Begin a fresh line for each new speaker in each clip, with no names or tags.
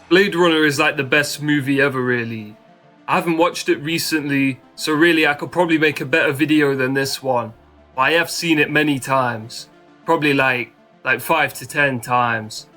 Blade Runner is like the best movie ever, really. I haven't watched it recently, so really I could probably make a better video than this one. But I have seen it many times. Probably like 5 to 10 times.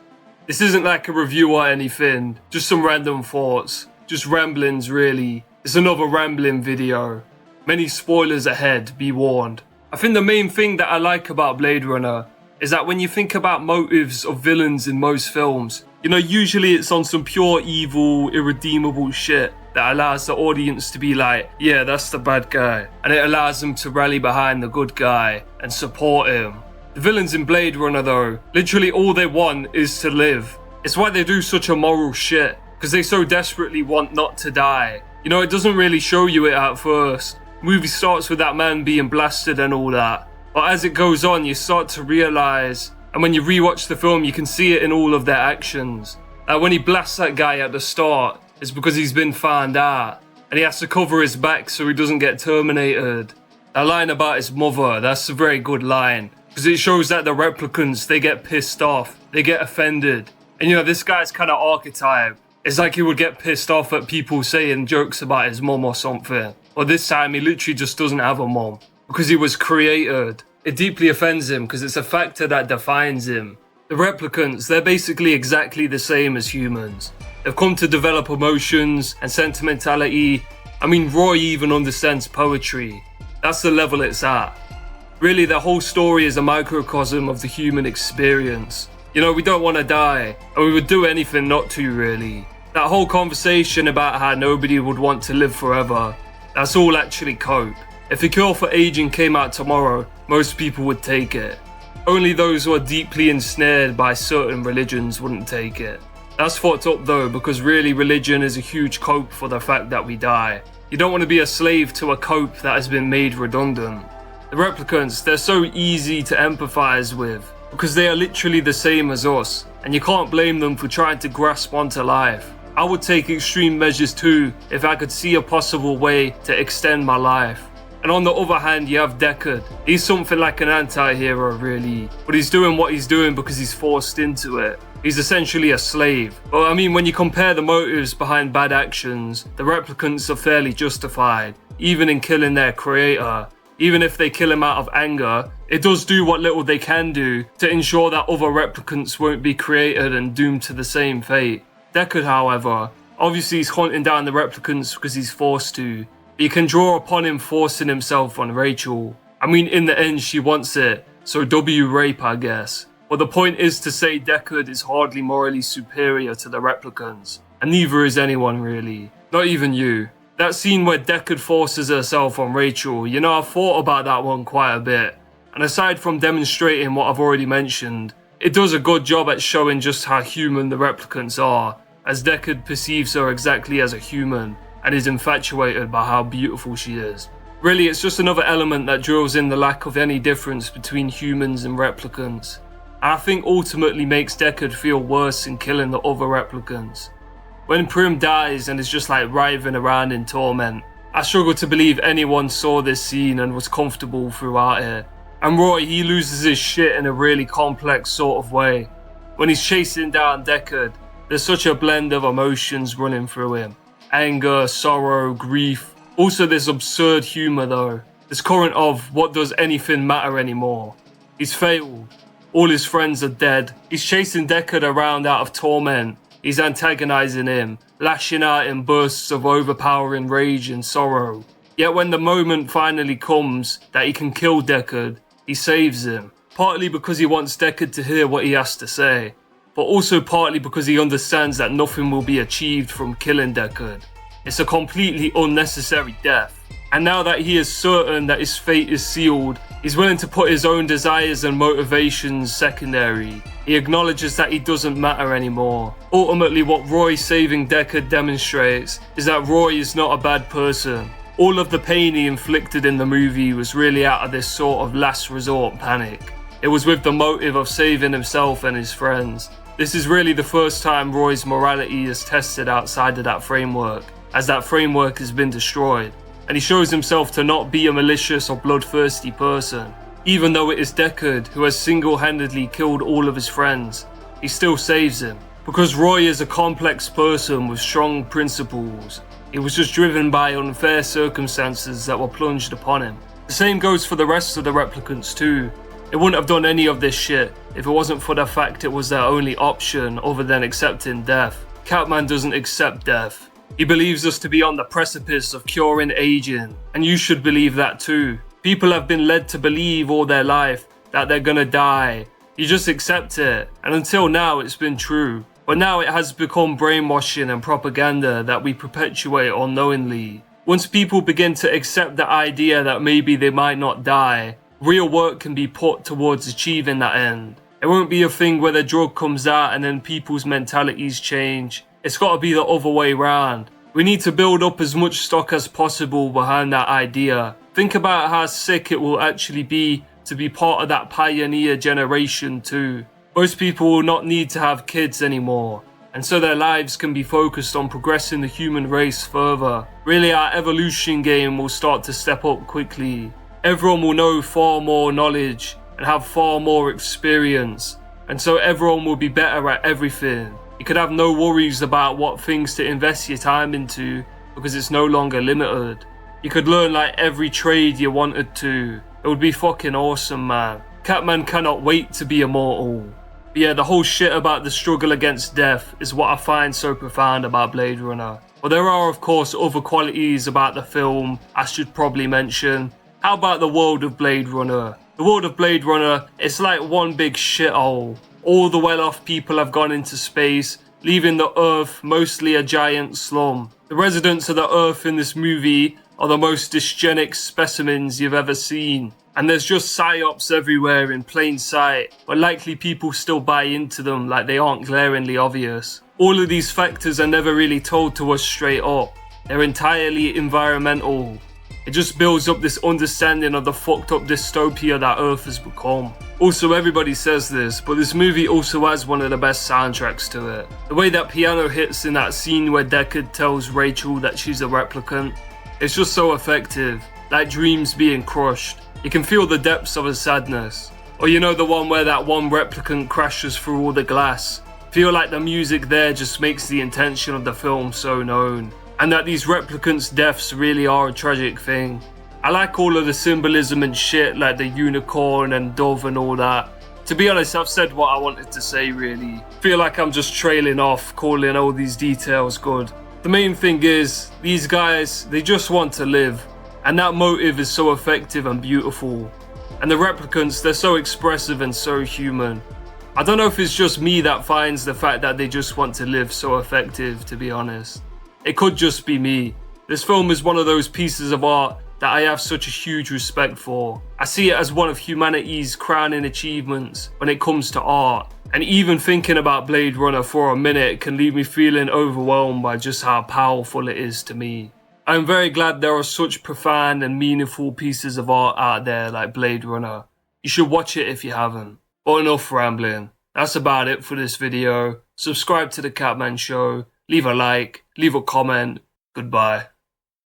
This isn't like a review or anything, just some random thoughts. Just ramblings, really. It's another rambling video. Many spoilers ahead, be warned. I think the main thing that I like about Blade Runner is that when you think about motives of villains in most films, usually it's on some pure evil, irredeemable shit that allows the audience to be like, yeah, that's the bad guy. And it allows them to rally behind the good guy and support him. The villains in Blade Runner though, literally all they want is to live. It's why they do such immoral shit, because they so desperately want not to die. It doesn't really show you it at first. The movie starts with that man being blasted and all that. But as it goes on, you start to realise, and when you rewatch the film, you can see it in all of their actions. Like when he blasts that guy at the start, it's because he's been found out, and he has to cover his back so he doesn't get terminated. That line about his mother, that's a very good line, because it shows that the replicants, they get pissed off, they get offended. And this guy's kind of archetype. It's like he would get pissed off at people saying jokes about his mum or something. But this time he literally just doesn't have a mum, because he was created. It deeply offends him because it's a factor that defines him. The replicants, they're basically exactly the same as humans. They've come to develop emotions and sentimentality. I mean, Roy even understands poetry. That's the level it's at. Really, the whole story is a microcosm of the human experience. We don't want to die, and we would do anything not to, really. That whole conversation about how nobody would want to live forever, that's all actually cope. If a cure for aging came out tomorrow, most people would take it. Only those who are deeply ensnared by certain religions wouldn't take it. That's fucked up though, because really religion is a huge cope for the fact that we die. You don't want to be a slave to a cope that has been made redundant. The replicants, they're so easy to empathize with, because they are literally the same as us, and you can't blame them for trying to grasp onto life. I would take extreme measures too if I could see a possible way to extend my life. And on the other hand, you have Deckard. He's something like an anti-hero, really. But he's doing what he's doing because he's forced into it. He's essentially a slave. But I mean, when you compare the motives behind bad actions, the replicants are fairly justified, even in killing their creator. Even if they kill him out of anger, it does do what little they can do to ensure that other replicants won't be created and doomed to the same fate. Deckard, however, obviously he's hunting down the replicants because he's forced to. You can draw upon him forcing himself on Rachel. I mean, in the end, she wants it, so W rape, I guess. But the point is to say Deckard is hardly morally superior to the replicants, and neither is anyone really. Not even you. That scene where Deckard forces herself on Rachel, I've thought about that one quite a bit. And aside from demonstrating what I've already mentioned, it does a good job at showing just how human the replicants are, as Deckard perceives her exactly as a human, and is infatuated by how beautiful she is. Really, it's just another element that drills in the lack of any difference between humans and replicants. And I think ultimately makes Deckard feel worse in killing the other replicants. When Prim dies and is just like writhing around in torment, I struggle to believe anyone saw this scene and was comfortable throughout it. And Roy, he loses his shit in a really complex sort of way. When he's chasing down Deckard, there's such a blend of emotions running through him. Anger, sorrow, grief. Also this absurd humour though. This current of what does anything matter anymore. He's failed. All his friends are dead. He's chasing Deckard around out of torment. He's antagonising him, lashing out in bursts of overpowering rage and sorrow. Yet when the moment finally comes that he can kill Deckard, he saves him. Partly because he wants Deckard to hear what he has to say, but also partly because he understands that nothing will be achieved from killing Deckard. It's a completely unnecessary death. And now that he is certain that his fate is sealed, he's willing to put his own desires and motivations secondary. He acknowledges that he doesn't matter anymore. Ultimately, what Roy saving Deckard demonstrates is that Roy is not a bad person. All of the pain he inflicted in the movie was really out of this sort of last resort panic. It was with the motive of saving himself and his friends. This is really the first time Roy's morality is tested outside of that framework, as that framework has been destroyed. And he shows himself to not be a malicious or bloodthirsty person. Even though it is Deckard who has single-handedly killed all of his friends, he still saves him, Because Roy is a complex person with strong principles. He was just driven by unfair circumstances that were plunged upon him. The same goes for the rest of the replicants too. They wouldn't have done any of this shit if it wasn't for the fact it was their only option other than accepting death. Catman doesn't accept death. He believes us to be on the precipice of curing aging, and you should believe that too. People have been led to believe all their life that they're gonna die. You just accept it, and until now it's been true. But now it has become brainwashing and propaganda that we perpetuate unknowingly. Once people begin to accept the idea that maybe they might not die, real work can be put towards achieving that end. It won't be a thing where the drug comes out and then people's mentalities change. It's got to be the other way round. We need to build up as much stock as possible behind that idea. Think about how sick it will actually be to be part of that pioneer generation too. Most people will not need to have kids anymore, and so their lives can be focused on progressing the human race further. Really, our evolution game will start to step up quickly. Everyone will know far more knowledge and have far more experience, and so everyone will be better at everything. You could have no worries about what things to invest your time into because it's no longer limited. You could learn like every trade you wanted to. It would be fucking awesome, man. Catman cannot wait to be immortal. But yeah, the whole shit about the struggle against death is what I find so profound about Blade Runner. But there are of course other qualities about the film I should probably mention. How about the world of Blade Runner? The world of Blade Runner is like one big shithole. All the well-off people have gone into space, leaving the Earth mostly a giant slum. The residents of the Earth in this movie are the most dysgenic specimens you've ever seen. And there's just psyops everywhere in plain sight, but likely people still buy into them like they aren't glaringly obvious. All of these factors are never really told to us straight up. They're entirely environmental. It just builds up this understanding of the fucked up dystopia that Earth has become. Also, everybody says this, but this movie also has one of the best soundtracks to it. The way that piano hits in that scene where Deckard tells Rachel that she's a replicant, it's just so effective, like dreams being crushed. You can feel the depths of her sadness. Or you know the one where that one replicant crashes through all the glass. Feel like the music there just makes the intention of the film so known. And that these replicants' deaths really are a tragic thing. I like all of the symbolism and shit like the unicorn and dove and all that. To be honest, I've said what I wanted to say really. Feel like I'm just trailing off, calling all these details good. The main thing is, these guys, they just want to live. And that motive is so effective and beautiful. And the replicants, they're so expressive and so human. I don't know if it's just me that finds the fact that they just want to live so effective, to be honest. It could just be me. This film is one of those pieces of art that I have such a huge respect for. I see it as one of humanity's crowning achievements when it comes to art. And even thinking about Blade Runner for a minute can leave me feeling overwhelmed by just how powerful it is to me. I'm very glad there are such profound and meaningful pieces of art out there like Blade Runner. You should watch it if you haven't. But enough rambling. That's about it for this video. Subscribe to the Catman Show. Leave a like. Leave a comment. Goodbye.